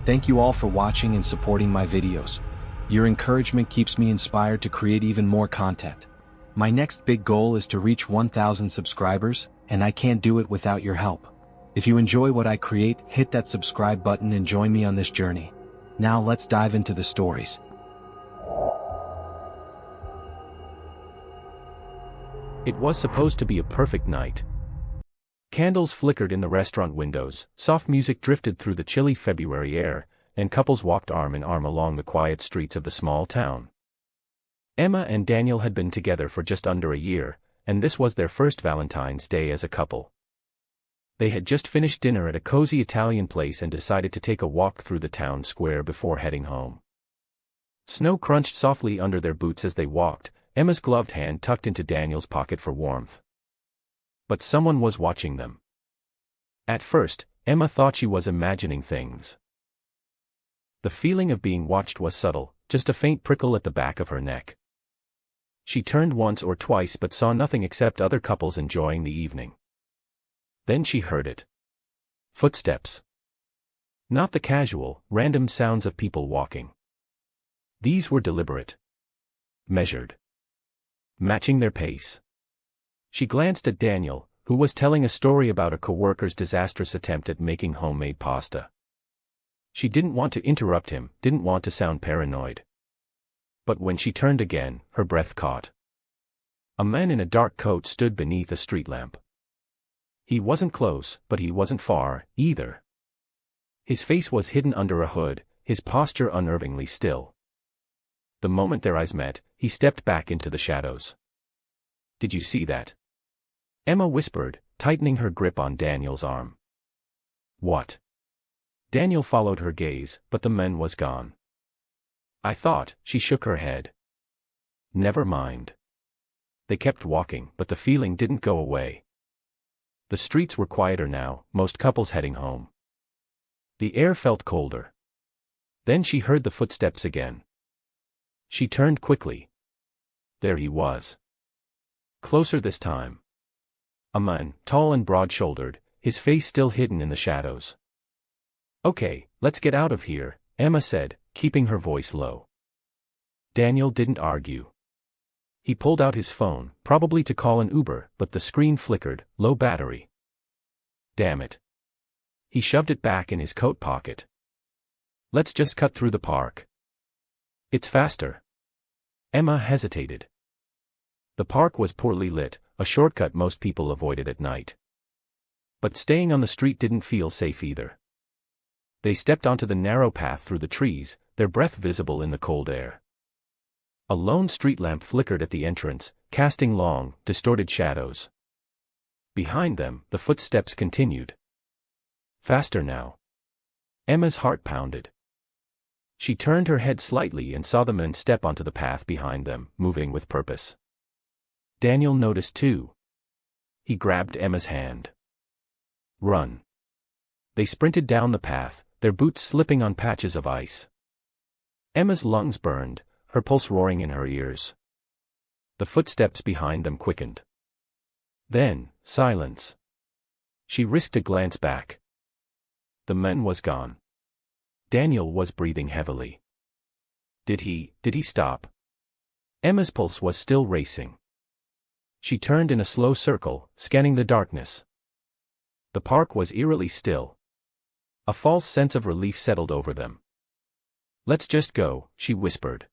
Thank you all for watching and supporting my videos. Your encouragement keeps me inspired to create even more content. My next big goal is to reach 1,000 subscribers, and I can't do it without your help. If you enjoy what I create, hit that subscribe button and join me on this journey. Now let's dive into the stories. It was supposed to be a perfect night. Candles flickered in the restaurant windows, soft music drifted through the chilly February air, and couples walked arm in arm along the quiet streets of the small town. Emma and Daniel had been together for just under a year, and this was their first Valentine's Day as a couple. They had just finished dinner at a cozy Italian place and decided to take a walk through the town square before heading home. Snow crunched softly under their boots as they walked, Emma's gloved hand tucked into Daniel's pocket for warmth. But someone was watching them. At first, Emma thought she was imagining things. The feeling of being watched was subtle, just a faint prickle at the back of her neck. She turned once or twice but saw nothing except other couples enjoying the evening. Then she heard it. Footsteps. Not the casual, random sounds of people walking. These were deliberate. Measured. Matching their pace. She glanced at Daniel, who was telling a story about a coworker's disastrous attempt at making homemade pasta. She didn't want to interrupt him, didn't want to sound paranoid. But when she turned again, her breath caught. A man in a dark coat stood beneath a street lamp. He wasn't close, but he wasn't far, either. His face was hidden under a hood, his posture unnervingly still. The moment their eyes met, he stepped back into the shadows. "Did you see that?" Emma whispered, tightening her grip on Daniel's arm. "What?" Daniel followed her gaze, but the man was gone. "I thought," she shook her head. "Never mind." They kept walking, but the feeling didn't go away. The streets were quieter now, most couples heading home. The air felt colder. Then she heard the footsteps again. She turned quickly. There he was. Closer this time. A man, tall and broad-shouldered, his face still hidden in the shadows. "Okay, let's get out of here," Emma said, keeping her voice low. Daniel didn't argue. He pulled out his phone, probably to call an Uber, but the screen flickered, low battery. Damn it. He shoved it back in his coat pocket. "Let's just cut through the park. It's faster." Emma hesitated. The park was poorly lit, a shortcut most people avoided at night. But staying on the street didn't feel safe either. They stepped onto the narrow path through the trees, their breath visible in the cold air. A lone street lamp flickered at the entrance, casting long, distorted shadows. Behind them, the footsteps continued. Faster now. Emma's heart pounded. She turned her head slightly and saw the men step onto the path behind them, moving with purpose. Daniel noticed too. He grabbed Emma's hand. "Run." They sprinted down the path, their boots slipping on patches of ice. Emma's lungs burned, her pulse roaring in her ears. The footsteps behind them quickened. Then, silence. She risked a glance back. The man was gone. Daniel was breathing heavily. Did he stop? Emma's pulse was still racing. She turned in a slow circle, scanning the darkness. The park was eerily still. A false sense of relief settled over them. "Let's just go," she whispered.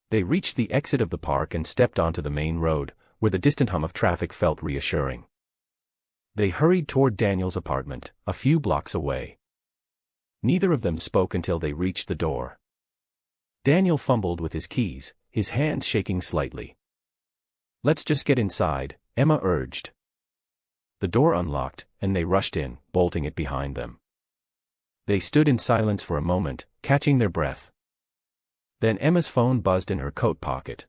They reached the exit of the park and stepped onto the main road, where the distant hum of traffic felt reassuring. They hurried toward Daniel's apartment, a few blocks away. Neither of them spoke until they reached the door. Daniel fumbled with his keys, his hands shaking slightly. "Let's just get inside," Emma urged. The door unlocked, and they rushed in, bolting it behind them. They stood in silence for a moment, catching their breath. Then Emma's phone buzzed in her coat pocket.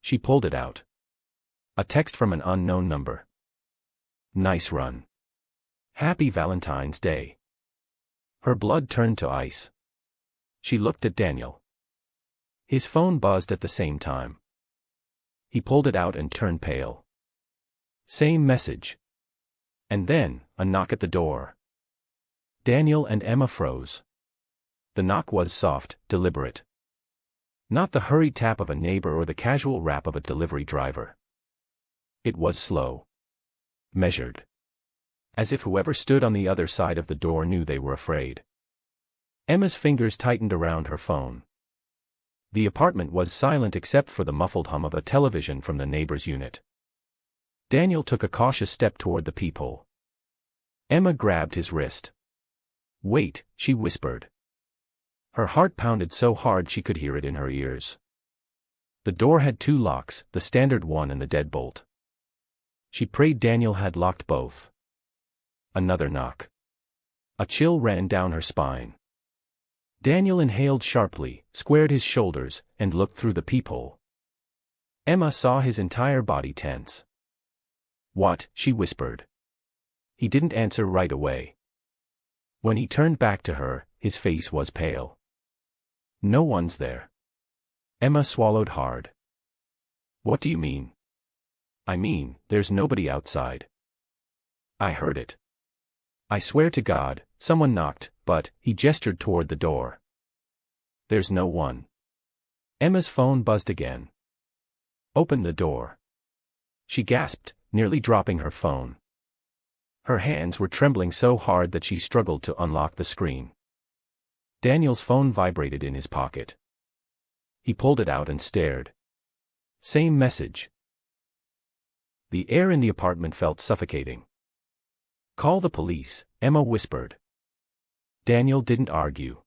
She pulled it out. A text from an unknown number. "Nice run. Happy Valentine's Day." Her blood turned to ice. She looked at Daniel. His phone buzzed at the same time. He pulled it out and turned pale. Same message. And then, a knock at the door. Daniel and Emma froze. The knock was soft, deliberate. Not the hurried tap of a neighbor or the casual rap of a delivery driver. It was slow. Measured. As if whoever stood on the other side of the door knew they were afraid. Emma's fingers tightened around her phone. The apartment was silent except for the muffled hum of a television from the neighbor's unit. Daniel took a cautious step toward the peephole. Emma grabbed his wrist. "Wait," she whispered. Her heart pounded so hard she could hear it in her ears. The door had 2 locks, the standard one and the deadbolt. She prayed Daniel had locked both. Another knock. A chill ran down her spine. Daniel inhaled sharply, squared his shoulders, and looked through the peephole. Emma saw his entire body tense. "What?" she whispered. He didn't answer right away. When he turned back to her, his face was pale. "No one's there." Emma swallowed hard. "What do you mean?" "I mean, there's nobody outside." "I heard it. I swear to God, someone knocked, but," he gestured toward the door. "There's no one." Emma's phone buzzed again. "Open the door." She gasped, nearly dropping her phone. Her hands were trembling so hard that she struggled to unlock the screen. Daniel's phone vibrated in his pocket. He pulled it out and stared. Same message. The air in the apartment felt suffocating. "Call the police," Emma whispered. Daniel didn't argue.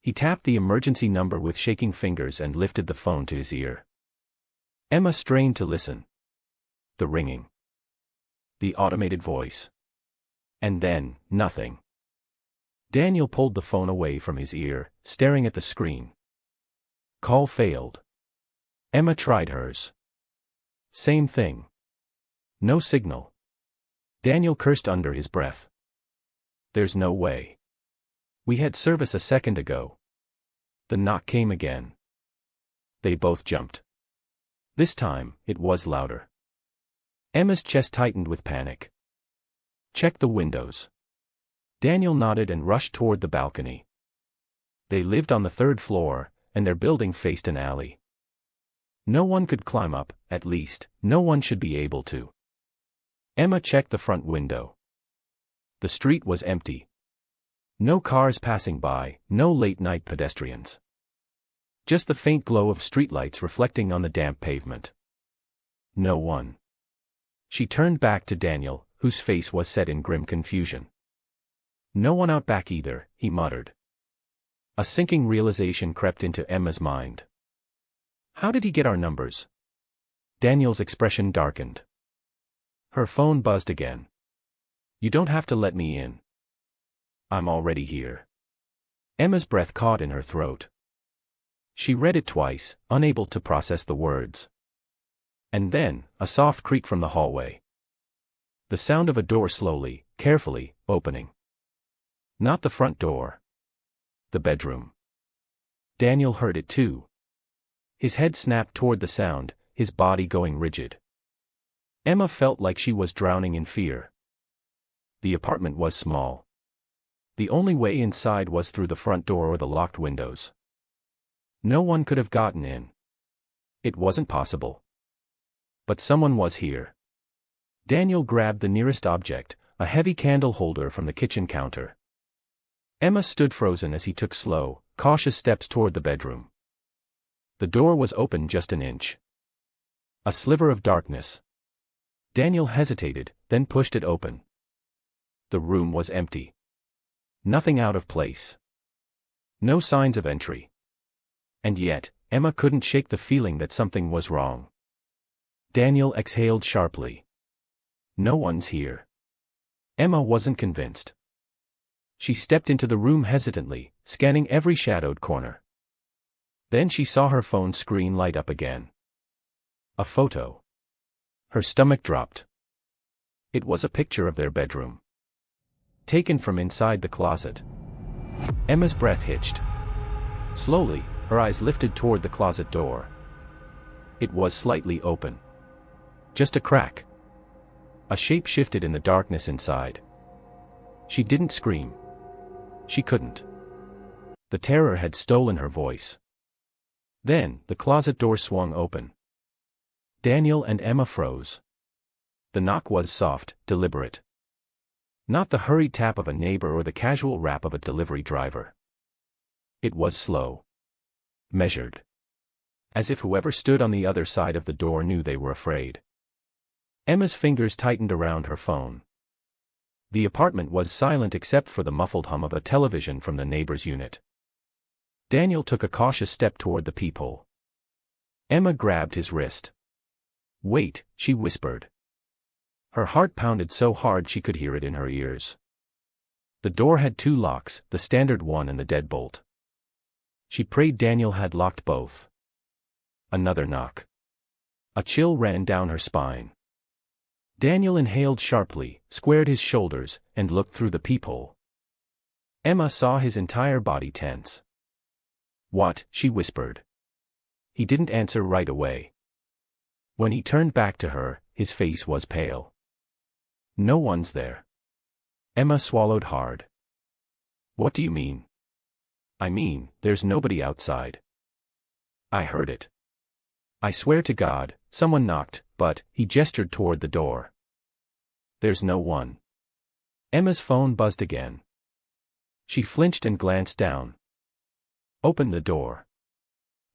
He tapped the emergency number with shaking fingers and lifted the phone to his ear. Emma strained to listen. The ringing. The automated voice. And then, nothing. Daniel pulled the phone away from his ear, staring at the screen. Call failed. Emma tried hers. Same thing. No signal. Daniel cursed under his breath. "There's no way. We had service a second ago." The knock came again. They both jumped. This time, it was louder. Emma's chest tightened with panic. "Check the windows." Daniel nodded and rushed toward the balcony. They lived on the 3rd floor, and their building faced an alley. No one could climb up, at least, no one should be able to. Emma checked the front window. The street was empty. No cars passing by, no late-night pedestrians. Just the faint glow of streetlights reflecting on the damp pavement. No one. She turned back to Daniel, whose face was set in grim confusion. "No one out back either," he muttered. A sinking realization crept into Emma's mind. "How did he get our numbers?" Daniel's expression darkened. Her phone buzzed again. "You don't have to let me in. I'm already here." Emma's breath caught in her throat. She read it twice, unable to process the words. And then, a soft creak from the hallway. The sound of a door slowly, carefully, opening. Not the front door. The bedroom. Daniel heard it too. His head snapped toward the sound, his body going rigid. Emma felt like she was drowning in fear. The apartment was small. The only way inside was through the front door or the locked windows. No one could have gotten in. It wasn't possible. But someone was here. Daniel grabbed the nearest object, a heavy candle holder from the kitchen counter. Emma stood frozen as he took slow, cautious steps toward the bedroom. The door was open just an inch. A sliver of darkness. Daniel hesitated, then pushed it open. The room was empty. Nothing out of place. No signs of entry. And yet, Emma couldn't shake the feeling that something was wrong. Daniel exhaled sharply. No one's here. Emma wasn't convinced. She stepped into the room hesitantly, scanning every shadowed corner. Then she saw her phone screen light up again. A photo. Her stomach dropped. It was a picture of their bedroom. Taken from inside the closet. Emma's breath hitched. Slowly, her eyes lifted toward the closet door. It was slightly open. Just a crack. A shape shifted in the darkness inside. She didn't scream. She couldn't. The terror had stolen her voice. Then, the closet door swung open. Daniel and Emma froze. The knock was soft, deliberate. Not the hurried tap of a neighbor or the casual rap of a delivery driver. It was slow. Measured. As if whoever stood on the other side of the door knew they were afraid. Emma's fingers tightened around her phone. The apartment was silent except for the muffled hum of a television from the neighbor's unit. Daniel took a cautious step toward the peephole. Emma grabbed his wrist. "Wait," she whispered. Her heart pounded so hard she could hear it in her ears. The door had 2 locks, the standard one and the deadbolt. She prayed Daniel had locked both. Another knock. A chill ran down her spine. Daniel inhaled sharply, squared his shoulders, and looked through the peephole. Emma saw his entire body tense. "What?" she whispered. He didn't answer right away. When he turned back to her, his face was pale. "No one's there." Emma swallowed hard. "What do you mean?" "I mean, there's nobody outside." "I heard it. I swear to God, someone knocked, but," he gestured toward the door. "There's no one." Emma's phone buzzed again. She flinched and glanced down. "Open the door."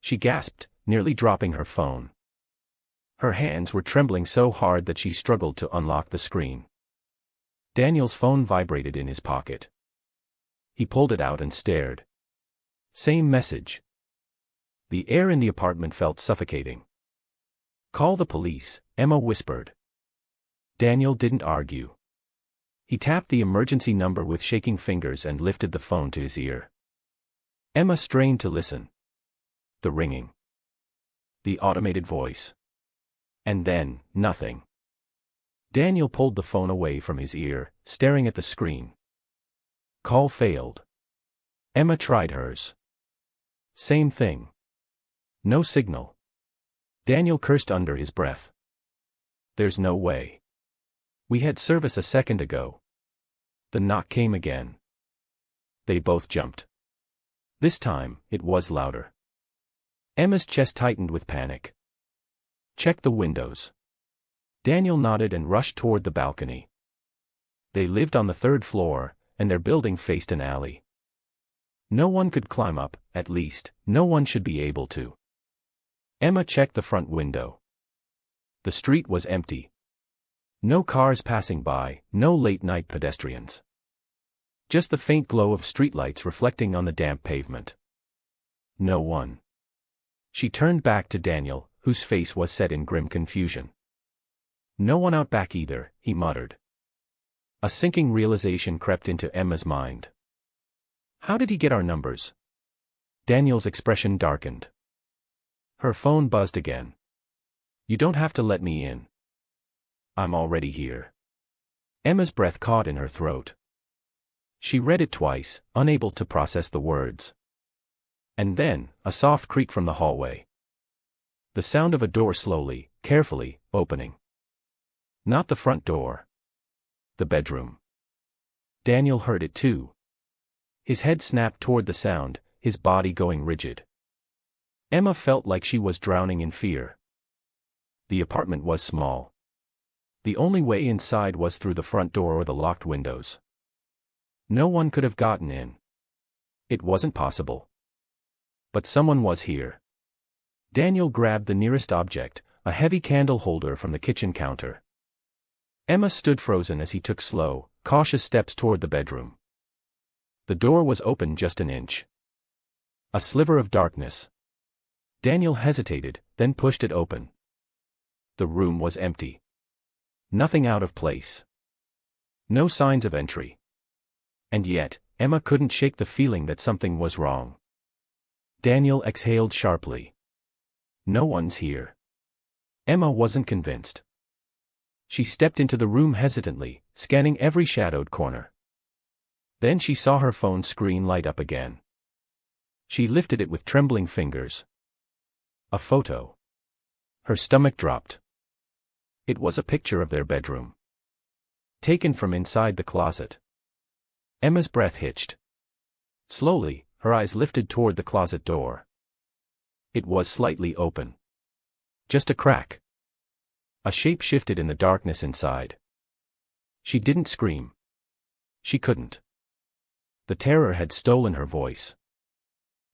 She gasped, nearly dropping her phone. Her hands were trembling so hard that she struggled to unlock the screen. Daniel's phone vibrated in his pocket. He pulled it out and stared. Same message. The air in the apartment felt suffocating. "Call the police," Emma whispered. Daniel didn't argue. He tapped the emergency number with shaking fingers and lifted the phone to his ear. Emma strained to listen. The ringing. The automated voice. And then, nothing. Daniel pulled the phone away from his ear, staring at the screen. Call failed. Emma tried hers. Same thing. No signal. Daniel cursed under his breath. "There's no way. We had service a second ago." The knock came again. They both jumped. This time, it was louder. Emma's chest tightened with panic. "Check the windows." Daniel nodded and rushed toward the balcony. They lived on the 3rd floor, and their building faced an alley. No one could climb up, at least, no one should be able to. Emma checked the front window. The street was empty. No cars passing by, no late-night pedestrians. Just the faint glow of streetlights reflecting on the damp pavement. No one. She turned back to Daniel, whose face was set in grim confusion. "No one out back either," he muttered. A sinking realization crept into Emma's mind. "How did he get our numbers?" Daniel's expression darkened. Her phone buzzed again. "You don't have to let me in. I'm already here." Emma's breath caught in her throat. She read it twice, unable to process the words. And then, a soft creak from the hallway. The sound of a door slowly, carefully, opening. Not the front door. The bedroom. Daniel heard it too. His head snapped toward the sound, his body going rigid. Emma felt like she was drowning in fear. The apartment was small. The only way inside was through the front door or the locked windows. No one could have gotten in. It wasn't possible. But someone was here. Daniel grabbed the nearest object, a heavy candle holder from the kitchen counter. Emma stood frozen as he took slow, cautious steps toward the bedroom. The door was open just an inch. A sliver of darkness. Daniel hesitated, then pushed it open. The room was empty. Nothing out of place. No signs of entry. And yet, Emma couldn't shake the feeling that something was wrong. Daniel exhaled sharply. No one's here. Emma wasn't convinced. She stepped into the room hesitantly, scanning every shadowed corner. Then she saw her phone screen light up again. She lifted it with trembling fingers. A photo. Her stomach dropped. It was a picture of their bedroom. Taken from inside the closet. Emma's breath hitched. Slowly, her eyes lifted toward the closet door. It was slightly open. Just a crack. A shape shifted in the darkness inside. She didn't scream. She couldn't. The terror had stolen her voice.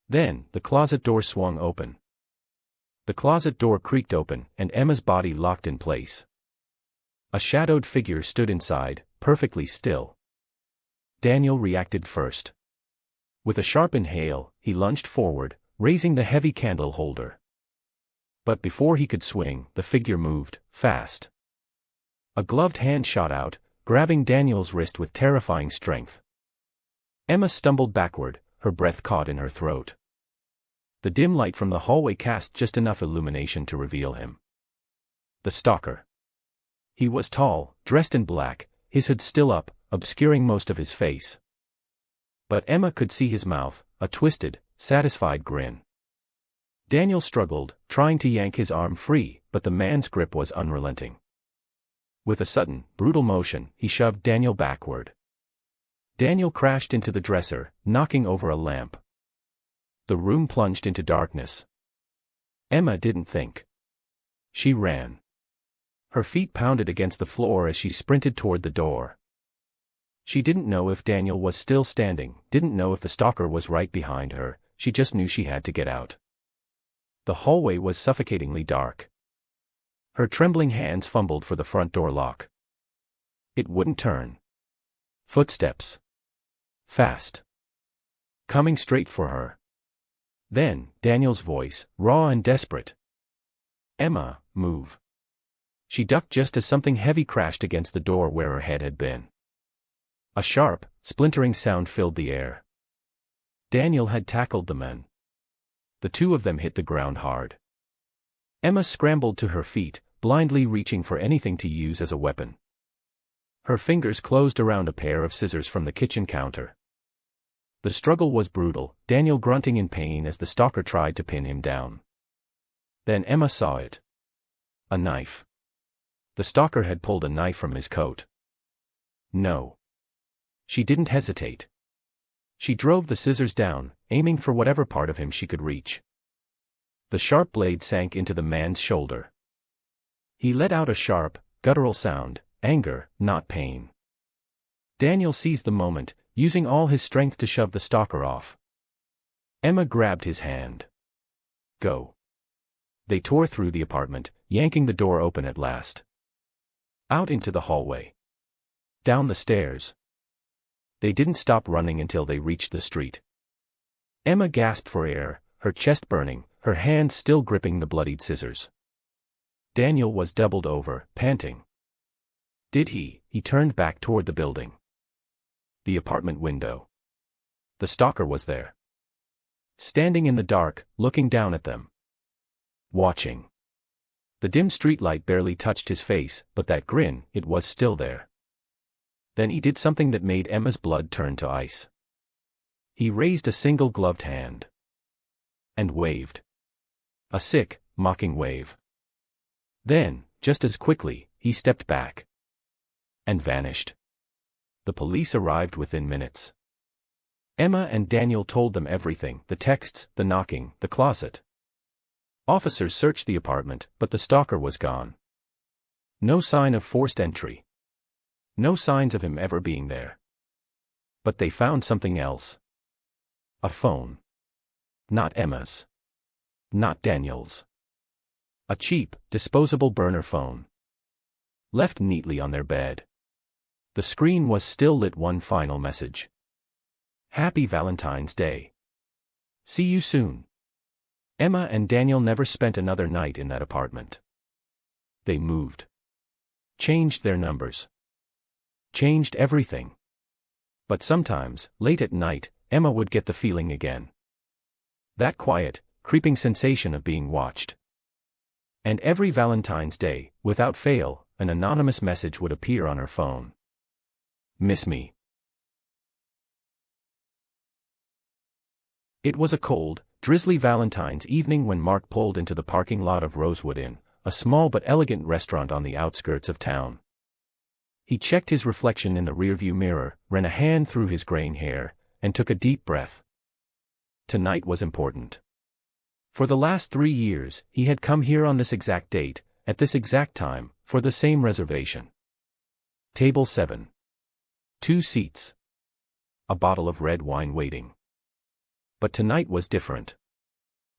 Then, the closet door swung open. The closet door creaked open, and Emma's body locked in place. A shadowed figure stood inside, perfectly still. Daniel reacted first. With a sharp inhale, he lunged forward, raising the heavy candle holder. But before he could swing, the figure moved, fast. A gloved hand shot out, grabbing Daniel's wrist with terrifying strength. Emma stumbled backward, her breath caught in her throat. The dim light from the hallway cast just enough illumination to reveal him. The stalker. He was tall, dressed in black, his hood still up, obscuring most of his face. But Emma could see his mouth, a twisted, satisfied grin. Daniel struggled, trying to yank his arm free, but the man's grip was unrelenting. With a sudden, brutal motion, he shoved Daniel backward. Daniel crashed into the dresser, knocking over a lamp. The room plunged into darkness. Emma didn't think. She ran. Her feet pounded against the floor as she sprinted toward the door. She didn't know if Daniel was still standing, didn't know if the stalker was right behind her, she just knew she had to get out. The hallway was suffocatingly dark. Her trembling hands fumbled for the front door lock. It wouldn't turn. Footsteps. Fast. Coming straight for her. Then, Daniel's voice, raw and desperate. "Emma, move." She ducked just as something heavy crashed against the door where her head had been. A sharp, splintering sound filled the air. Daniel had tackled the men. The two of them hit the ground hard. Emma scrambled to her feet, blindly reaching for anything to use as a weapon. Her fingers closed around a pair of scissors from the kitchen counter. The struggle was brutal, Daniel grunting in pain as the stalker tried to pin him down. Then Emma saw it. A knife. The stalker had pulled a knife from his coat. No. She didn't hesitate. She drove the scissors down, aiming for whatever part of him she could reach. The sharp blade sank into the man's shoulder. He let out a sharp, guttural sound, anger, not pain. Daniel seized the moment, using all his strength to shove the stalker off. Emma grabbed his hand. Go. They tore through the apartment, yanking the door open at last. Out into the hallway. Down the stairs. They didn't stop running until they reached the street. Emma gasped for air, her chest burning, her hands still gripping the bloodied scissors. Daniel was doubled over, panting. He turned back toward the building. The apartment window. The stalker was there. Standing in the dark, looking down at them. Watching. The dim streetlight barely touched his face, but that grin, it was still there. Then he did something that made Emma's blood turn to ice. He raised a single gloved hand. And waved. A sick, mocking wave. Then, just as quickly, he stepped back. And vanished. The police arrived within minutes. Emma and Daniel told them everything, the texts, the knocking, the closet. Officers searched the apartment, but the stalker was gone. No sign of forced entry. No signs of him ever being there. But they found something else. A phone. Not Emma's. Not Daniel's. A cheap, disposable burner phone. Left neatly on their bed. The screen was still lit one final message. Happy Valentine's Day. See you soon. Emma and Daniel never spent another night in that apartment. They moved. Changed their numbers. Changed everything. But sometimes, late at night, Emma would get the feeling again. That quiet, creeping sensation of being watched. And every Valentine's Day, without fail, an anonymous message would appear on her phone. Miss me. It was a cold, drizzly Valentine's evening when Mark pulled into the parking lot of Rosewood Inn, a small but elegant restaurant on the outskirts of town. He checked his reflection in the rearview mirror, ran a hand through his graying hair, and took a deep breath. Tonight was important. For the last 3 years, he had come here on this exact date, at this exact time, for the same reservation. Table 7. 2 seats. A bottle of red wine waiting. But tonight was different.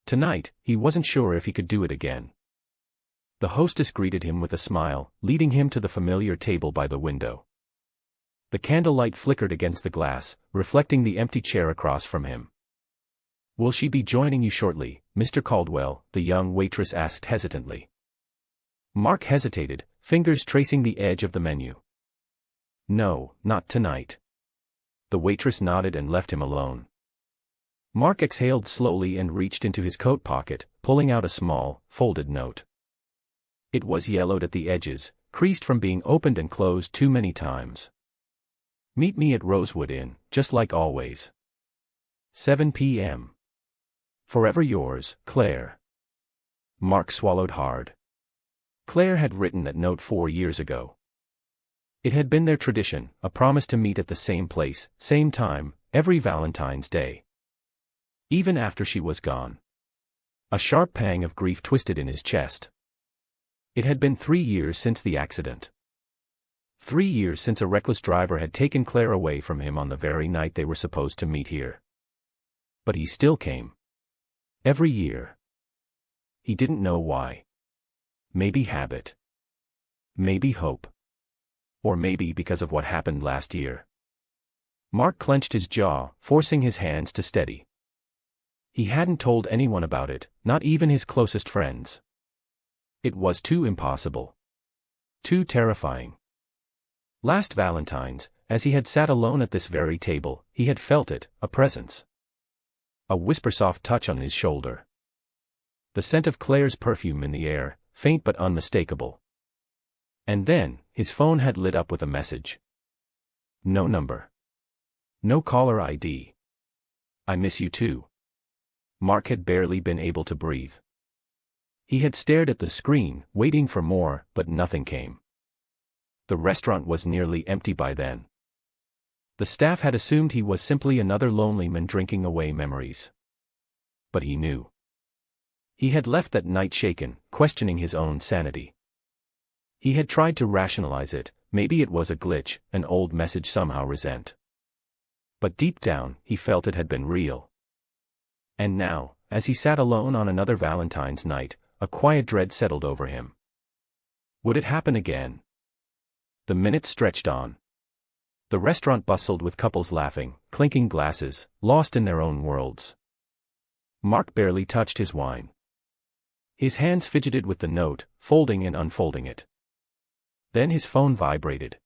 Tonight, he wasn't sure if he could do it again. The hostess greeted him with a smile, leading him to the familiar table by the window. The candlelight flickered against the glass, reflecting the empty chair across from him. "Will she be joining you shortly, Mr. Caldwell?" the young waitress asked hesitantly. Mark hesitated, fingers tracing the edge of the menu. "No, not tonight." The waitress nodded and left him alone. Mark exhaled slowly and reached into his coat pocket, pulling out a small, folded note. It was yellowed at the edges, creased from being opened and closed too many times. "Meet me at Rosewood Inn, just like always. 7 p.m. Forever yours, Claire." Mark swallowed hard. Claire had written that note 4 years ago. It had been their tradition, a promise to meet at the same place, same time, every Valentine's Day. Even after she was gone. A sharp pang of grief twisted in his chest. It had been 3 years since the accident. 3 years since a reckless driver had taken Claire away from him on the very night they were supposed to meet here. But he still came. Every year. He didn't know why. Maybe habit. Maybe hope. Or maybe because of what happened last year. Mark clenched his jaw, forcing his hands to steady. He hadn't told anyone about it, not even his closest friends. It was too impossible. Too terrifying. Last Valentine's, as he had sat alone at this very table, he had felt it, a presence. A whisper-soft touch on his shoulder. The scent of Claire's perfume in the air, faint but unmistakable. And then, his phone had lit up with a message. No number. No caller ID. "I miss you too." Mark had barely been able to breathe. He had stared at the screen, waiting for more, but nothing came. The restaurant was nearly empty by then. The staff had assumed he was simply another lonely man drinking away memories. But he knew. He had left that night shaken, questioning his own sanity. He had tried to rationalize it, maybe it was a glitch, an old message somehow resent. But deep down, he felt it had been real. And now, as he sat alone on another Valentine's night, a quiet dread settled over him. Would it happen again? The minutes stretched on. The restaurant bustled with couples laughing, clinking glasses, lost in their own worlds. Mark barely touched his wine. His hands fidgeted with the note, folding and unfolding it. Then his phone vibrated.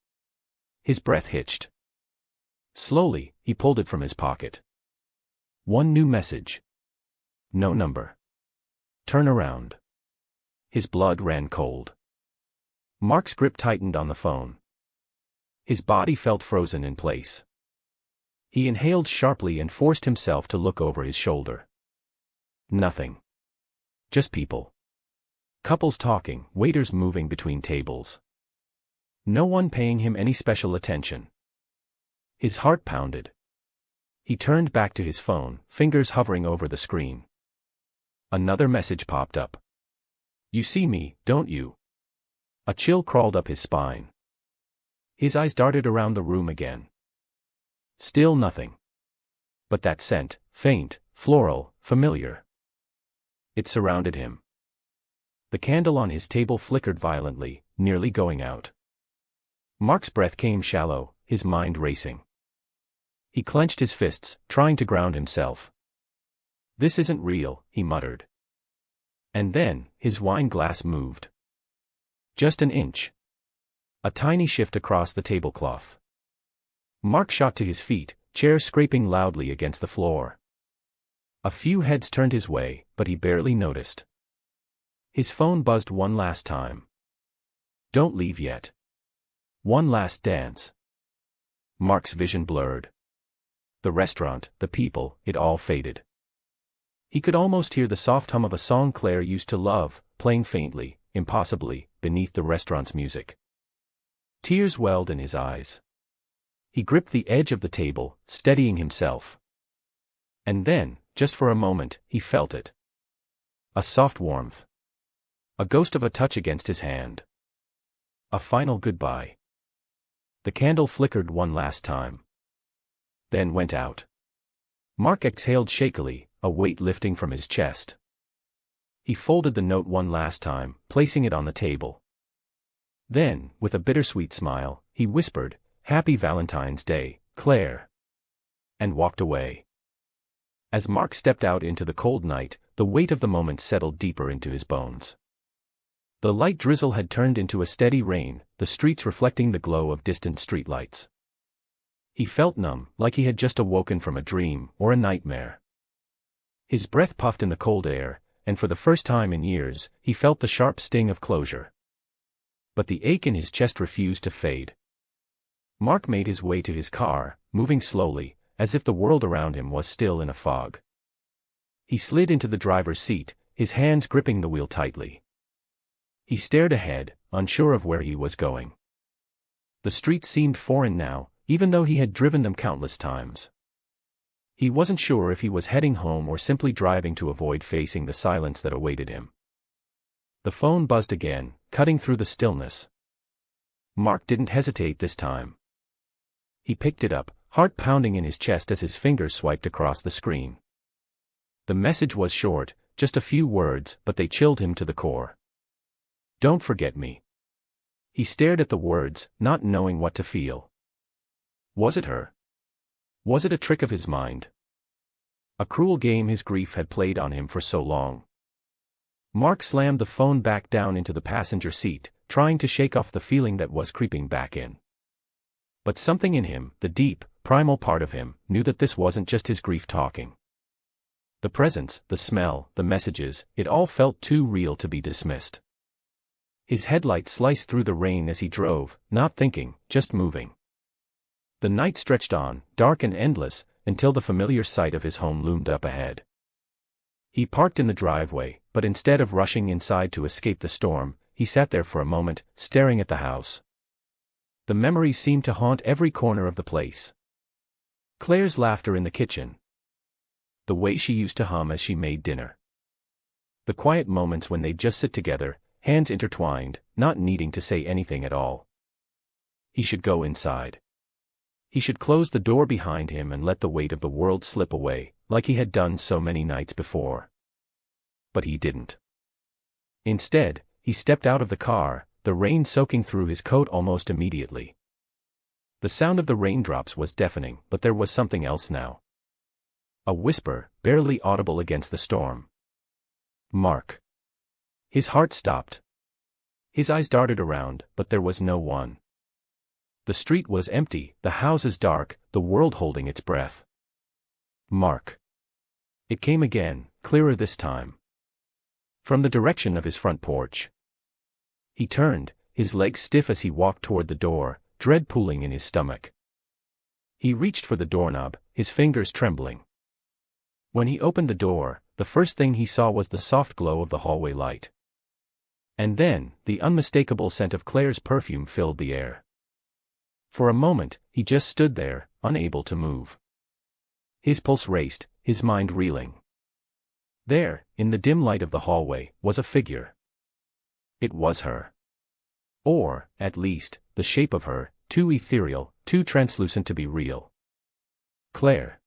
His breath hitched. Slowly, he pulled it from his pocket. One new message. No number. Turn around. His blood ran cold. Mark's grip tightened on the phone. His body felt frozen in place. He inhaled sharply and forced himself to look over his shoulder. Nothing. Just people. Couples talking, waiters moving between tables. No one paying him any special attention. His heart pounded. He turned back to his phone, fingers hovering over the screen. Another message popped up. You see me, don't you? A chill crawled up his spine. His eyes darted around the room again. Still nothing. But that scent, faint, floral, familiar. It surrounded him. The candle on his table flickered violently, nearly going out. Mark's breath came shallow, his mind racing. He clenched his fists, trying to ground himself. This isn't real, he muttered. And then, his wine glass moved. Just an inch. A tiny shift across the tablecloth. Mark shot to his feet, chair scraping loudly against the floor. A few heads turned his way, but he barely noticed. His phone buzzed one last time. Don't leave yet. One last dance. Mark's vision blurred. The restaurant, the people, it all faded. He could almost hear the soft hum of a song Claire used to love, playing faintly, impossibly, beneath the restaurant's music. Tears welled in his eyes. He gripped the edge of the table, steadying himself. And then, just for a moment, he felt it. A soft warmth. A ghost of a touch against his hand. A final goodbye. The candle flickered one last time. Then went out. Mark exhaled shakily, a weight lifting from his chest. He folded the note one last time, placing it on the table. Then, with a bittersweet smile, he whispered, "Happy Valentine's Day, Claire," and walked away. As Mark stepped out into the cold night, the weight of the moment settled deeper into his bones. The light drizzle had turned into a steady rain, the streets reflecting the glow of distant streetlights. He felt numb, like he had just awoken from a dream or a nightmare. His breath puffed in the cold air, and for the first time in years, he felt the sharp sting of closure. But the ache in his chest refused to fade. Mark made his way to his car, moving slowly, as if the world around him was still in a fog. He slid into the driver's seat, his hands gripping the wheel tightly. He stared ahead, unsure of where he was going. The streets seemed foreign now, even though he had driven them countless times. He wasn't sure if he was heading home or simply driving to avoid facing the silence that awaited him. The phone buzzed again, cutting through the stillness. Mark didn't hesitate this time. He picked it up, heart pounding in his chest as his fingers swiped across the screen. The message was short, just a few words, but they chilled him to the core. "Don't forget me." He stared at the words, not knowing what to feel. Was it her? Was it a trick of his mind? A cruel game his grief had played on him for so long. Mark slammed the phone back down into the passenger seat, trying to shake off the feeling that was creeping back in. But something in him, the deep, primal part of him, knew that this wasn't just his grief talking. The presence, the smell, the messages, it all felt too real to be dismissed. His headlights sliced through the rain as he drove, not thinking, just moving. The night stretched on, dark and endless, until the familiar sight of his home loomed up ahead. He parked in the driveway, but instead of rushing inside to escape the storm, he sat there for a moment, staring at the house. The memories seemed to haunt every corner of the place. Claire's laughter in the kitchen. The way she used to hum as she made dinner. The quiet moments when they'd just sit together, hands intertwined, not needing to say anything at all. He should go inside. He should close the door behind him and let the weight of the world slip away, like he had done so many nights before. But he didn't. Instead, he stepped out of the car, the rain soaking through his coat almost immediately. The sound of the raindrops was deafening, but there was something else now. A whisper, barely audible against the storm. "Mark." His heart stopped. His eyes darted around, but there was no one. The street was empty, the houses dark, the world holding its breath. "Mark." It came again, clearer this time. From the direction of his front porch. He turned, his legs stiff as he walked toward the door, dread pooling in his stomach. He reached for the doorknob, his fingers trembling. When he opened the door, the first thing he saw was the soft glow of the hallway light. And then, the unmistakable scent of Claire's perfume filled the air. For a moment, he just stood there, unable to move. His pulse raced, his mind reeling. There, in the dim light of the hallway, was a figure. It was her. Or, at least, the shape of her, too ethereal, too translucent to be real. Claire.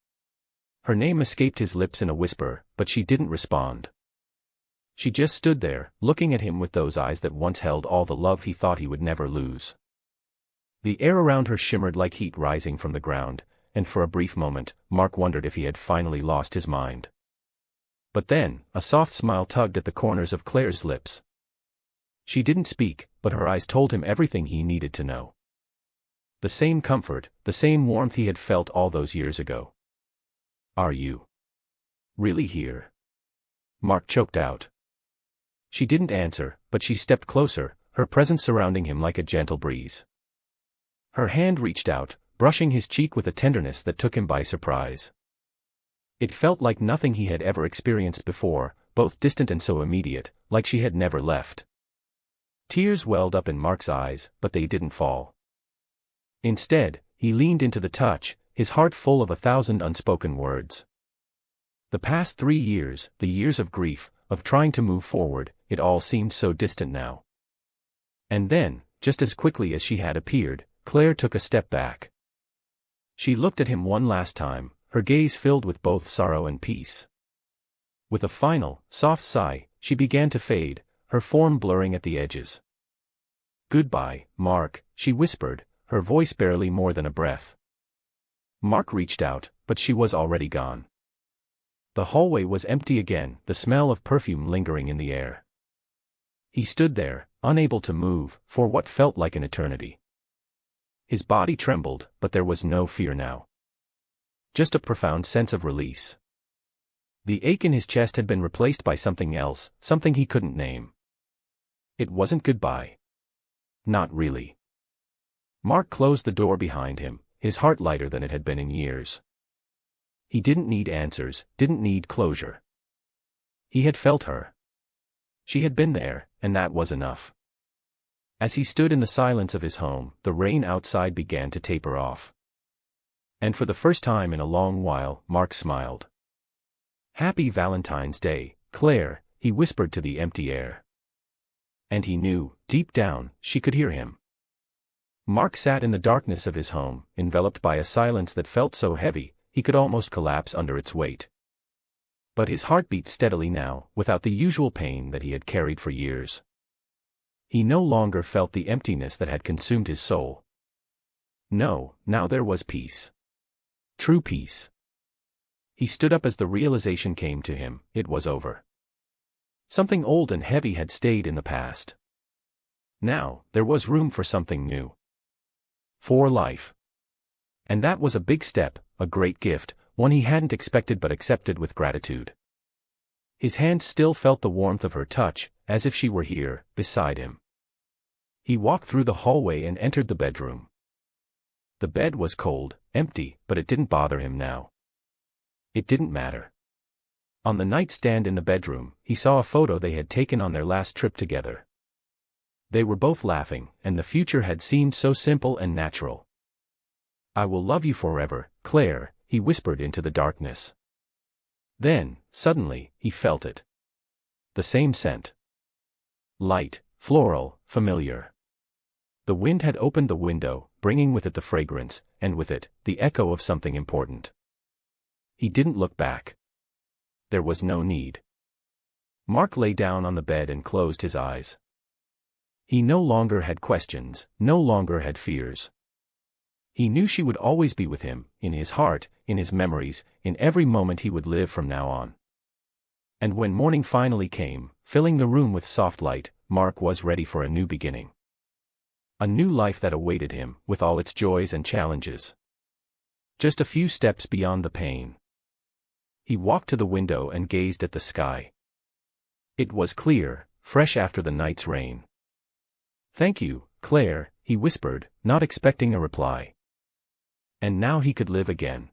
Her name escaped his lips in a whisper, but she didn't respond. She just stood there, looking at him with those eyes that once held all the love he thought he would never lose. The air around her shimmered like heat rising from the ground, and for a brief moment, Mark wondered if he had finally lost his mind. But then, a soft smile tugged at the corners of Claire's lips. She didn't speak, but her eyes told him everything he needed to know. The same comfort, the same warmth he had felt all those years ago. "Are you really here?" Mark choked out. She didn't answer, but she stepped closer, her presence surrounding him like a gentle breeze. Her hand reached out, brushing his cheek with a tenderness that took him by surprise. It felt like nothing he had ever experienced before, both distant and so immediate, like she had never left. Tears welled up in Mark's eyes, but they didn't fall. Instead, he leaned into the touch, his heart full of 1,000 unspoken words. The past 3 years, the years of grief, of trying to move forward, it all seemed so distant now. And then, just as quickly as she had appeared, Claire took a step back. She looked at him one last time, her gaze filled with both sorrow and peace. With a final, soft sigh, she began to fade, her form blurring at the edges. "Goodbye, Mark," she whispered, her voice barely more than a breath. Mark reached out, but she was already gone. The hallway was empty again, the smell of perfume lingering in the air. He stood there, unable to move, for what felt like an eternity. His body trembled, but there was no fear now. Just a profound sense of release. The ache in his chest had been replaced by something else, something he couldn't name. It wasn't goodbye. Not really. Mark closed the door behind him, his heart lighter than it had been in years. He didn't need answers, didn't need closure. He had felt her. She had been there, and that was enough. As he stood in the silence of his home, the rain outside began to taper off. And for the first time in a long while, Mark smiled. "Happy Valentine's Day, Claire," he whispered to the empty air. And he knew, deep down, she could hear him. Mark sat in the darkness of his home, enveloped by a silence that felt so heavy, he could almost collapse under its weight. But his heart beat steadily now, without the usual pain that he had carried for years. He no longer felt the emptiness that had consumed his soul. No, now there was peace. True peace. He stood up as the realization came to him, it was over. Something old and heavy had stayed in the past. Now, there was room for something new. For life. And that was a big step, a great gift, one he hadn't expected but accepted with gratitude. His hands still felt the warmth of her touch, as if she were here, beside him. He walked through the hallway and entered the bedroom. The bed was cold, empty, but it didn't bother him now. It didn't matter. On the nightstand in the bedroom, he saw a photo they had taken on their last trip together. They were both laughing, and the future had seemed so simple and natural. "I will love you forever, Claire," he whispered into the darkness. Then, suddenly, he felt it. The same scent. Light, floral, familiar. The wind had opened the window, bringing with it the fragrance, and with it, the echo of something important. He didn't look back. There was no need. Mark lay down on the bed and closed his eyes. He no longer had questions, no longer had fears. He knew she would always be with him, in his heart, in his memories, in every moment he would live from now on. And when morning finally came, filling the room with soft light, Mark was ready for a new beginning. A new life that awaited him, with all its joys and challenges. Just a few steps beyond the pain. He walked to the window and gazed at the sky. It was clear, fresh after the night's rain. "Thank you, Claire," he whispered, not expecting a reply. And now he could live again.